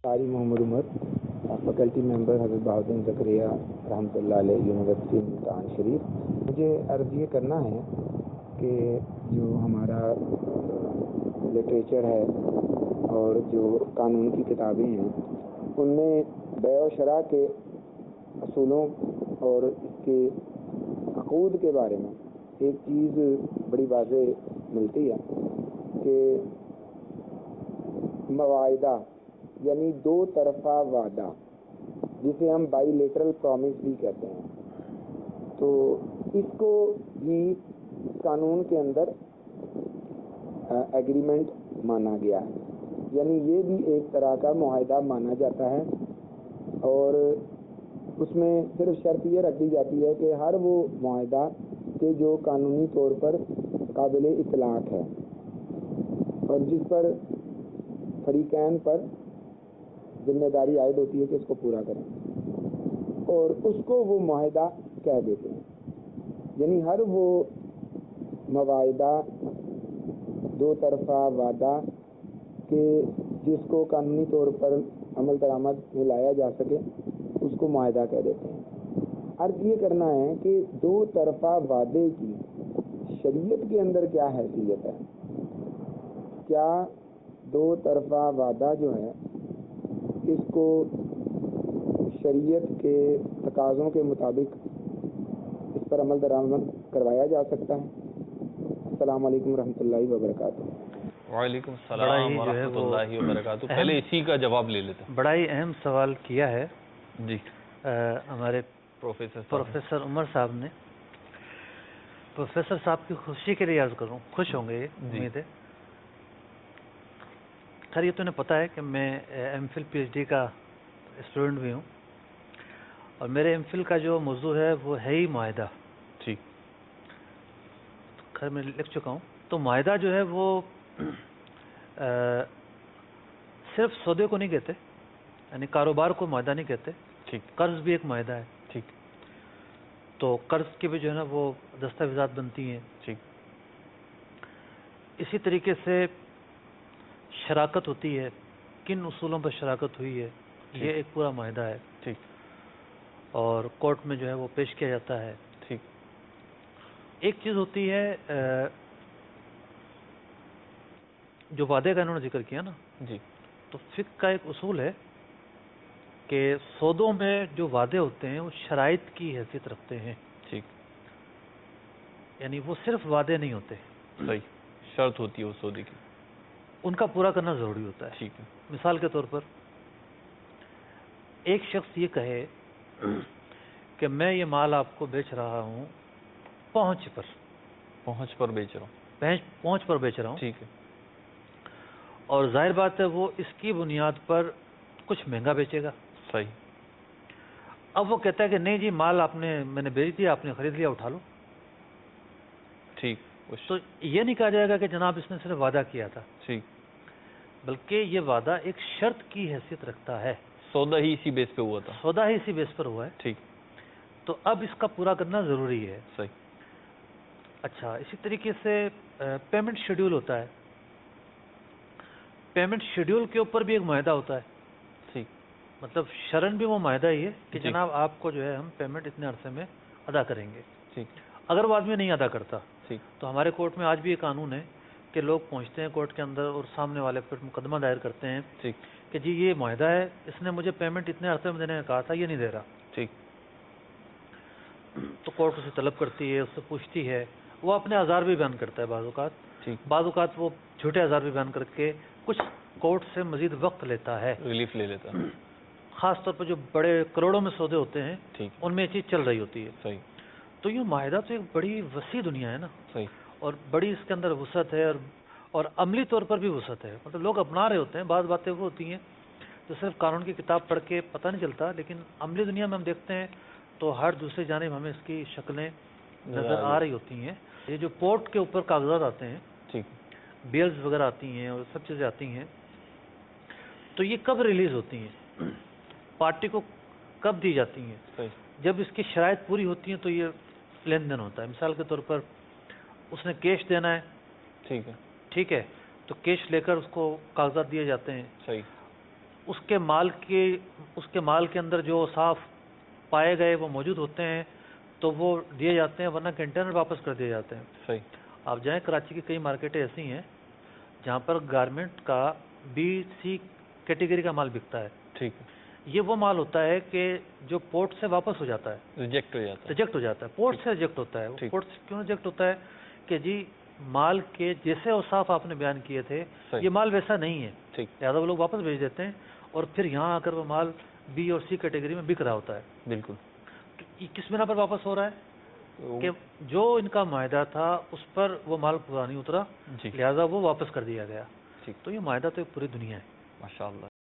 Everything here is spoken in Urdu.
قاری محمد عمر، فیکلٹی ممبر حضرت بہاؤالدین زکریا رحمۃ اللہ علیہ، یونیورسٹی ملتان شریف۔ مجھے عرض یہ کرنا ہے کہ جو ہمارا لٹریچر ہے اور جو قانون کی کتابیں ہیں ان میں بیع و شراء کے اصولوں اور اس کے عقود کے بارے میں ایک چیز بڑی واضح ملتی ہے کہ معاہدہ یعنی دو طرفہ وعدہ، جسے ہم بائی لیٹرل پرومس بھی کہتے ہیں، تو اس کو بھی قانون کے اندر ایگریمنٹ مانا گیا ہے، یعنی یہ بھی ایک طرح کا معاہدہ مانا جاتا ہے، اور اس میں صرف شرط یہ رکھ دی جاتی ہے کہ ہر وہ معاہدہ کہ جو قانونی طور پر قابل اطلاق ہے اور جس پر فریقین پر ذمہ داری عائد ہوتی ہے کہ اس کو پورا کریں، اور اس کو وہ معاہدہ کہہ دیتے ہیں۔ یعنی ہر وہ معاہدہ دو طرفہ وعدہ کہ جس کو قانونی طور پر عمل درآمد میں لایا جا سکے اس کو معاہدہ کہہ دیتے ہیں۔ عرض یہ کرنا ہے کہ دو طرفہ وعدے کی شریعت کے اندر کیا حیثیت ہے؟ کیا دو طرفہ وعدہ جو ہے اس کو شریعت کے تقاضوں کے مطابق اس پر عمل درآمد کروایا جا سکتا ہے؟ السلام علیکم ورحمۃ اللہ وبرکاتہ۔ وعلیکم السلام ورحمۃ اللہ وبرکاتہ۔ پہلے اسی کا جواب لے لیتے ہیں۔ بڑا ہی اہم سوال کیا ہے جی ہمارے پروفیسر عمر صاحب نے۔ پروفیسر صاحب کی خوشی کے لیے عرض کروں، خوش ہوں گے یہ امید ہے۔ خیر یہ تو انہیں پتہ ہے کہ میں MPhil PhD کا اسٹوڈنٹ بھی ہوں، اور میرے ایم فل کا جو موضوع ہے وہ ہے ہی معاہدہ۔ ٹھیک، خیر میں لکھ چکا ہوں۔ تو معاہدہ جو ہے وہ صرف سودے کو نہیں کہتے، یعنی کاروبار کو معاہدہ نہیں کہتے۔ ٹھیک، قرض بھی ایک معاہدہ ہے۔ ٹھیک، تو قرض کی بھی جو ہے نا وہ دستاویزات بنتی ہیں۔ ٹھیک، اسی طریقے سے شراکت ہوتی ہے، کن اصولوں پر شراکت ہوئی ہے، یہ ایک پورا معاہدہ ہے۔ ٹھیک، اور کورٹ میں جو ہے وہ پیش کیا جاتا ہے۔ ٹھیک، ایک چیز ہوتی ہے جو وعدے کا انہوں نے ذکر کیا نا، جی، تو فقہ کا ایک اصول ہے کہ سودوں میں جو وعدے ہوتے ہیں وہ شرائط کی حیثیت رکھتے ہیں۔ ٹھیک، یعنی وہ صرف وعدے نہیں ہوتے، صحیح، شرط ہوتی ہے اس سودے کی، ان کا پورا کرنا ضروری ہوتا ہے۔ ٹھیک ہے، مثال کے طور پر ایک شخص یہ کہے کہ میں یہ مال آپ کو بیچ رہا ہوں پہنچ پر بیچ رہا ہوں۔ پہنچ پر بیچ رہا ہوں، ٹھیک ہے، اور ظاہر بات ہے وہ اس کی بنیاد پر کچھ مہنگا بیچے گا۔ صحیح، اب وہ کہتا ہے کہ نہیں جی مال میں نے بیچ دیا، آپ نے خرید لیا، اٹھا لو۔ ٹھیک، تو یہ نہیں کہا جائے گا کہ جناب اس نے صرف وعدہ کیا تھا، ٹھیک، بلکہ یہ وعدہ ایک شرط کی حیثیت رکھتا ہے۔ سودا ہی اسی بیس پہ ہوا تھا۔ سودا ہی اسی بیس پر ہوا ہے، ٹھیک، تو اب اس کا پورا کرنا ضروری ہے۔ صحیح، اچھا، اسی طریقے سے پیمنٹ شیڈول ہوتا ہے۔ پیمنٹ شیڈول کے اوپر بھی ایک معاہدہ ہوتا ہے۔ ٹھیک، مطلب شرن بھی وہ معاہدہ ہی ہے کہ جی، جناب آپ کو جو ہے ہم پیمنٹ اتنے عرصے میں ادا کریں گے۔ ٹھیک، اگر وہ آدمی نہیں ادا کرتا ٹھیک، تو ہمارے کورٹ میں آج بھی یہ قانون ہے کہ لوگ پہنچتے ہیں کورٹ کے اندر اور سامنے والے پر مقدمہ دائر کرتے ہیں ٹھیک، کہ جی یہ معاہدہ ہے، اس نے مجھے پیمنٹ اتنے عرصے میں دینے کا کہا تھا، یہ نہیں دے رہا۔ ٹھیک، تو کورٹ اسے طلب کرتی ہے، اس سے پوچھتی ہے، وہ اپنے اعذار بھی بیان کرتا ہے، ٹھیک، بعض اوقات وہ جھوٹے اعذار بھی بیان کر کے کچھ کورٹ سے مزید وقت لیتا ہے۔ ریلیف لے لیتا ہے۔ خاص طور پر جو بڑے کروڑوں میں سودے ہوتے ہیں ٹھیک، ان میں یہ چیز چل رہی ہوتی ہے۔ صحیح، تو یہ معاہدہ تو ایک بڑی وسیع دنیا ہے نا، صحیح، اور بڑی اس کے اندر وسعت ہے، اور عملی طور پر بھی وسعت ہے۔ مطلب لوگ اپنا رہے ہوتے ہیں، بعض باتیں وہ ہوتی ہیں تو صرف قانون کی کتاب پڑھ کے پتہ نہیں چلتا، لیکن عملی دنیا میں ہم دیکھتے ہیں تو ہر دوسری جانب ہمیں اس کی شکلیں نظر آ رہی ہوتی ہیں۔ یہ جو پورٹ کے اوپر کاغذات آتے ہیں، ٹھیک، بیلز وغیرہ آتی ہیں اور سب چیزیں آتی ہیں، تو یہ کب ریلیز ہوتی ہیں، پارٹی کو کب دی جاتی ہیں؟ صحیح، جب اس کی شرائط پوری ہوتی ہیں تو یہ لین دین ہوتا ہے۔ مثال کے طور پر اس نے کیش دینا ہے، ٹھیک ہے، ٹھیک ہے، تو کیش لے کر اس کو کاغذات دیے جاتے ہیں، صحیح، اس کے مال کے اندر جو اوصاف پائے گئے وہ موجود ہوتے ہیں تو وہ دیے جاتے ہیں، ورنہ کنٹینر واپس کر دیے جاتے ہیں. صحیح. آپ جائیں کراچی کی کئی مارکیٹیں ایسی ہیں جہاں پر گارمنٹ کا B-C کیٹیگری کا مال بکتا ہے. ٹھیک ہے. یہ وہ مال ہوتا ہے کہ جو پورٹ سے واپس ہو جاتا ہے، ریجیکٹ ہو جاتا ہے. پورٹ سے ریجیکٹ ہوتا ہے. ٹھیک. پورٹ سے کیوں ریجیکٹ ہوتا ہے کہ جی مال کے جیسے اوصاف آپ نے بیان کیے تھے صحیح. یہ مال ویسا نہیں ہے، ٹھیک. لہٰذا وہ لوگ واپس بھیج دیتے ہیں اور پھر یہاں آ کر وہ مال B اور C کیٹیگری میں بک رہا ہوتا ہے. بالکل. یہ کس بنا پر واپس ہو رہا ہے کہ جو ان کا معاہدہ تھا اس پر وہ مال پورا نہیں اترا، جی. لہٰذا وہ واپس کر دیا گیا. ٹھیک. تو یہ معاہدہ تو ایک پوری دنیا ہے. ماشاء اللہ.